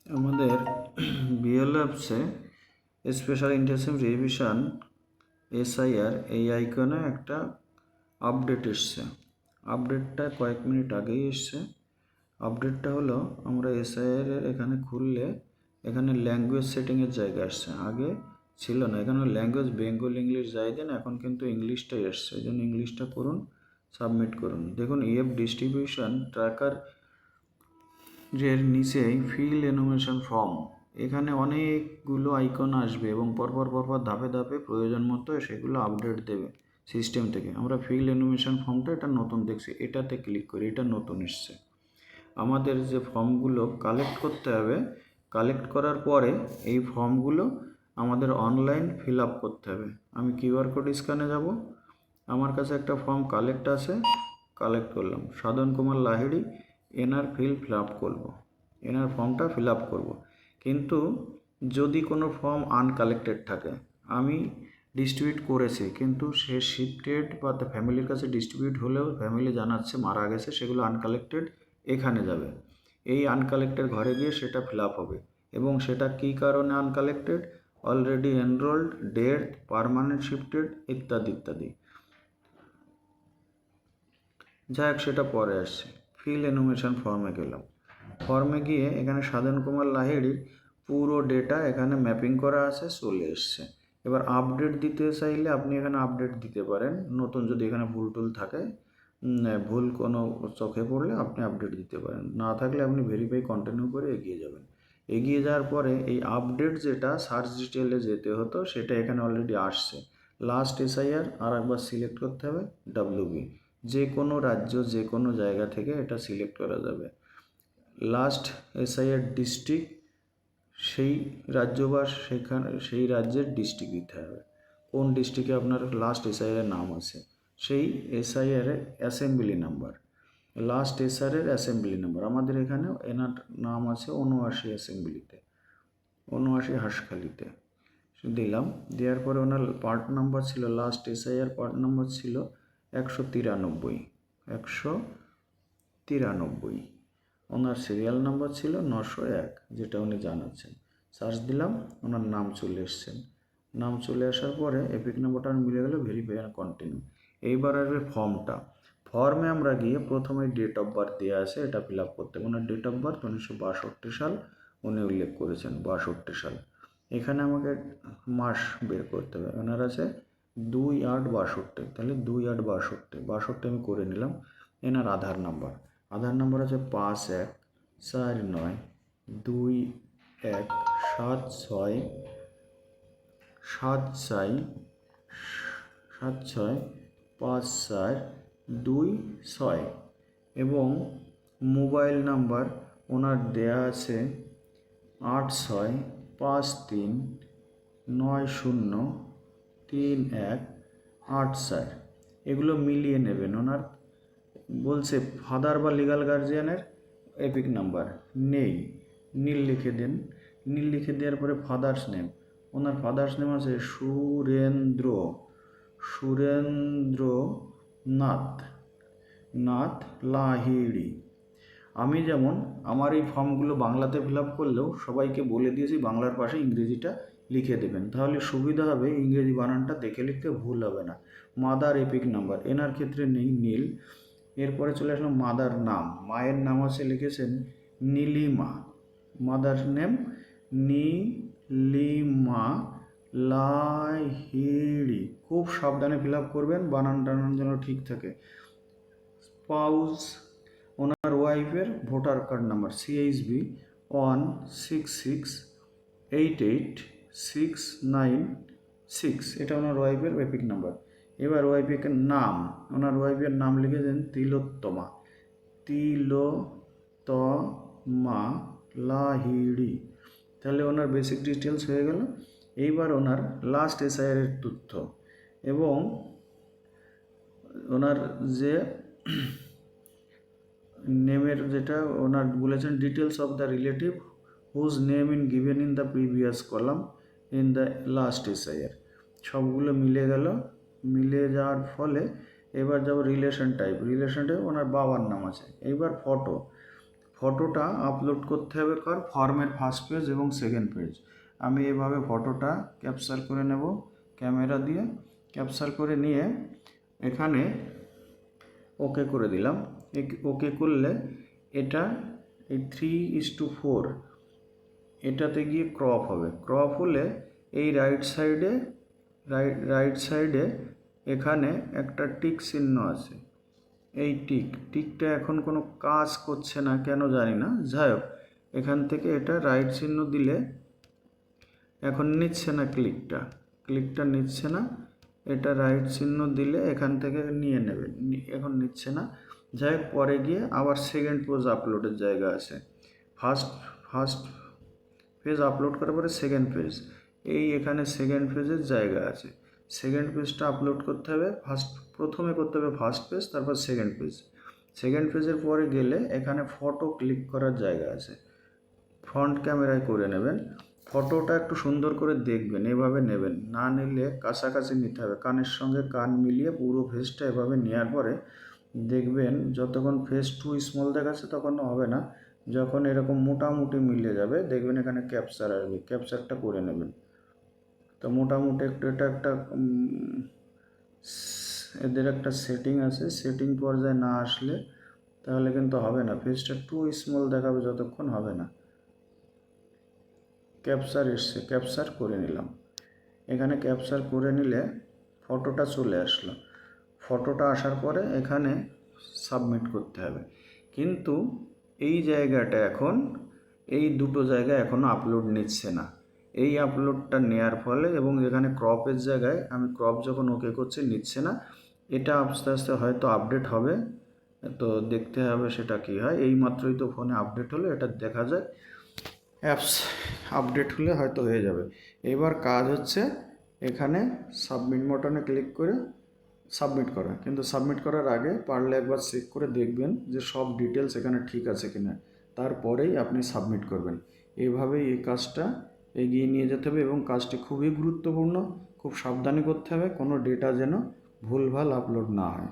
আমাদের বিএলও অ্যাপসে special intensive revision SIR এই আইকনে একটা আপডেট এসছে। আপডেটটা কয়েক মিনিট আগেই এসছে। আপডেটটা হলো আমরা এসআইআর এর এখানে খুললে এখানে ল্যাঙ্গুয়েজ সেটিংয়ের জায়গা আসছে, আগে ছিল না। এখানে ল্যাঙ্গুয়েজ বেঙ্গল ইংলিশ যাই দেন, এখন কিন্তু ইংলিশটাই এসছে। এই জন্য ইংলিশটা করুন, সাবমিট করুন। দেখুন ইএফ ডিস্ট্রিবিউশন ট্র্যাকার এর নিচেই ফিল এনুমেশন ফর্ম, এখানে অনেকগুলো আইকন আসবে এবং পরপর ধাপে ধাপে প্রয়োজন মতো সেগুলো আপডেট দেবে সিস্টেম থেকে। আমরা ফিল এনুমেশন ফর্মটা এটা নতুন দেখছি, এটাতে ক্লিক করি, এটা নতুন এসছে। আমাদের যে ফর্মগুলো কালেক্ট করতে হবে, কালেক্ট করার পরে এই ফর্মগুলো আমাদের অনলাইন ফিল আপ করতে হবে। আমি কিউআর কোড স্ক্যানে যাব, আমার কাছে একটা ফর্ম কালেক্ট আছে, কালেক্ট করলাম। সাধন কুমার লাহিড়ী এনার ফিল আপ করবো, এনার ফর্মটা ফিল আপ করবো। কিন্তু যদি কোনো ফর্ম আনকালেক্টেড থাকে, আমি ডিস্ট্রিবিউট করেছি কিন্তু সে শিফটেড বা ফ্যামিলির কাছে ডিস্ট্রিবিউট হলেও ফ্যামিলি জানাচ্ছে মারা গেছে, সেগুলো আনকালেক্টেড এখানে যাবে। এই আনকালেক্টেড ঘরে গিয়ে সেটা ফিল আপ হবে এবং সেটা কী কারণে uncollected, already enrolled, death, permanent shifted ইত্যাদি ইত্যাদি। যাই হোক, সেটা পরে আসছে। ফিল এনুমেশন ফর্মে গেলাম, ফর্মে গিয়ে এখানে সাধন কুমার লাহিড়ীর পুরো ডেটা এখানে ম্যাপিং করা আছে, চলে এসছে। এবার আপডেট দিতে চাইলে আপনি এখানে আপডেট দিতে পারেন, নতুন যদি এখানে ভুল টুল থাকে, ভুল কোনো চোখে পড়লে আপনি আপডেট দিতে পারেন, না থাকলে আপনি ভেরিফাই কন্টিনিউ করে এগিয়ে যাবেন। এগিয়ে যাওয়ার পরে এই আপডেট যেটা সার্চ ডিটেলে যেতে হতো সেটা এখানে অলরেডি আসছে। লাস্ট এসআইআর আর একবার সিলেক্ট করতে হবে, ডাব্লিউবি। যে কোনো রাজ্য যে কোনো জায়গা থেকে এটা সিলেক্ট করা যাবে। লাস্ট এসআইআর ডিস্ট্রিক্ট, সেই রাজ্য বা সেখানে সেই রাজ্যের ডিস্ট্রিক্ট দিতে হবে, কোন ডিস্ট্রিক্টে আপনার লাস্ট এসআইআর নাম আছে, সেই এসআইআর এর assembly number, last SIR assembly number. আমাদের এখানে এনার নাম আছে ৭৯ অ্যাসেম্বলিতে, ৭৯ হাঁসখালিতে দিলাম। দেওয়ার পরে ওনার পার্ট নাম্বার ছিল, লাস্ট এসআইআর পার্ট নাম্বার ছিল ১৯৩, ১৯৩। ওনার সিরিয়াল নাম্বার ছিল ৯০১, যেটা উনি জানাচ্ছেন। সার্চ দিলাম, ওনার নাম চলে এসছেন। নাম চলে আসার পরে এপিক নাম্বারটা মিলে গেল, ভেরিফাই আর কন্টিনিউ। এইবার আসবে ফর্মটা। ফর্মে আমরা গিয়ে প্রথমে ডেট অফ বার্থ দেওয়া আছে, এটা ফিল আপ করতে হবে। ওনার ডেট অফ বার্থ ১৯৬২ সাল উনি উল্লেখ করেছেন, ৬২ সাল। এখানে আমাকে মাস বের করতে হবে, ওনার আছে ২/৮/৬২, তাহলে ২/৮/৬২ আমি করে নিলাম। এনার আধার নাম্বার, আধার নাম্বার আছে ৫১/৭৬/৭৬৫৪২৬ এবং মোবাইল নাম্বার ওনার দেয়া আছে ৮৬৫৩৯০৩১৮৪। এগুলো মিলিয়ে নেবেন। ওনার বলছে ফাদার বা লিগাল গার্জিয়ানের এপিক নাম্বার নেই, নীল লিখে দেন। নীল লিখে দেওয়ার পরে ফাদার্স নেম, ওনার ফাদার্স নেম আছে সুরেন্দ্রনাথ লাহিড়ী। আমি যেমন আমার এই ফর্মগুলো বাংলাতে ফিল আপ করলেও সবাইকে বলে দিয়েছি বাংলার পাশে ইংরেজিটা লিখে দেবেন, তাহলে সুবিধা হবে, ইংরেজি বানানটা দেখে লিখতে ভুল হবে না। মাদার এপিক নাম্বার এনার ক্ষেত্রে নেই, নীল। এরপরে চলে আসলাম মাদার নাম, মায়ের নাম আছে লিখেছেন নীলিমা, মাদার নেম নীলিমা লাহিড়ী। খুব সাবধানে ফিল আপ করবেন, বানান টানান যেন ঠিক থাকে। স্পাউস, ওনার ওয়াইফের ভোটার কার্ড নাম্বার CHB 166886996, এটা ওনার ওয়াইফের এপিক নাম্বার। এবার ওয়াইফের নাম, ওনার ওয়াইফের নাম লিখেছেন তিলোত্তমা লাহিড়ী, তাহলে ওনার বেসিক ডিটেলস হয়ে গেল। এইবার ওনার লাস্ট এসআইআর এর তথ্য এবং ওনার যে নেমের যেটা ওনার বলেছেন, details of the relative whose name in given in the previous column in the last SIR, সবগুলো মিলে গেল। মিলে যাওয়ার ফলে এবার যাব রিলেশন টাইপ, রিলেশন টাইপ ওনার বাবার নাম আছে। এইবার ফটো, ফটোটা আপলোড করতে হবে ফর্মের ফার্স্ট পেজ এবং সেকেন্ড পেজ। আমি এভাবে ফটোটা ক্যাপচার করে নেব ক্যামেরা দিয়ে। ক্যাপচার করে নিয়ে এখানে ওকে করে দিলাম। ওকে করলে এটা এই 3:4 এটাতে গিয়ে ক্রপ হবে। ক্রপ হলে এই রাইট সাইডে এখানে একটা টিক চিহ্ন আছে। এই টিকটা এখন কোনো কাজ করছে না কেন জানি না, যাই হোক এখান থেকে এটা রাইট চিহ্ন দিলে এখন নিচ্ছে না, ক্লিকটা নিচ্ছে না। এটা রাইট চিহ্ন দিলে এখান থেকে নিয়ে নেবে, এখন নিচ্ছে না। যাই হোক পরে গিয়ে আবার সেকেন্ড পেজ আপলোডের জায়গা আছে। ফার্স্ট পেজ আপলোড করার পরে সেকেন্ড পেজ, এখানে সেকেন্ড পেজের জায়গা আছে। সেকেন্ড পেজটা আপলোড করতে হবে প্রথমে করতে হবে ফার্স্ট পেজ, তারপর সেকেন্ড পেজ। সেকেন্ড পেজের পরে গেলে এখানে ফটো ক্লিক করার জায়গা আছে। ফ্রন্ট ক্যামেরায় করে নেবেন। ফটোটা একটু সুন্দর করে দেখবেন, এভাবে নেবেন, না নিলে কাছাকাছি নিতে হবে, কানের সঙ্গে কান মিলিয়ে পুরো ফেসটা এভাবে নেওয়ার পরে দেখবেন যতক্ষণ ফেস টু স্মল দেখাচ্ছে তখন হবে না। যখন এরকম মোটামুটি মিলে যাবে দেখবেন এখানে ক্যাপচার আসবে, ক্যাপচারটা করে নেবেন। তো মোটামুটি এটা একটা এদের একটা সেটিং আছে, সেটিং পর্যায়ে না আসলে তাহলে কিন্তু হবে না, ফেসটা টু স্মল দেখাবে যতক্ষণ হবে না। ক্যাপচার এসছে, ক্যাপচার করে নিলাম। এখানে ক্যাপচার করে নিলে ফটোটা চলে আসলো। ফটোটা আসার পরে এখানে সাবমিট করতে হবে। কিন্তু এই জায়গাটা এখন এই দুটো জায়গা এখনও আপলোড নিচ্ছে না। এই আপলোডটা নেওয়ার ফলে এবং এখানে ক্রপের জায়গায় আমি ক্রপ যখন ওকে করছি নিচ্ছে না। এটা আস্তে আস্তে হয়তো আপডেট হবে, তো দেখতে হবে সেটা কি হয়। এই মাত্রই তো ফোনে আপডেট হলো, এটা দেখা যায়। অ্যাপস আপডেট হলে হয়তো হয়ে যাবে। এবার কাজ হচ্ছে এখানে সাবমিট বাটনে ক্লিক করে সাবমিট করা। কিন্তু সাবমিট করার আগে পারলে একবার চেক করে দেখবেন যে সব ডিটেলস এখানে ঠিক আছে কিনা, তারপরেই আপনি সাবমিট করবেন। এইভাবেই এই কাজটা এগিয়ে নিয়ে যেতে হবে এবং কাজটি খুবই গুরুত্বপূর্ণ, খুব সাবধানে করতে হবে, কোনো ডেটা যেন ভুলভাল আপলোড না হয়।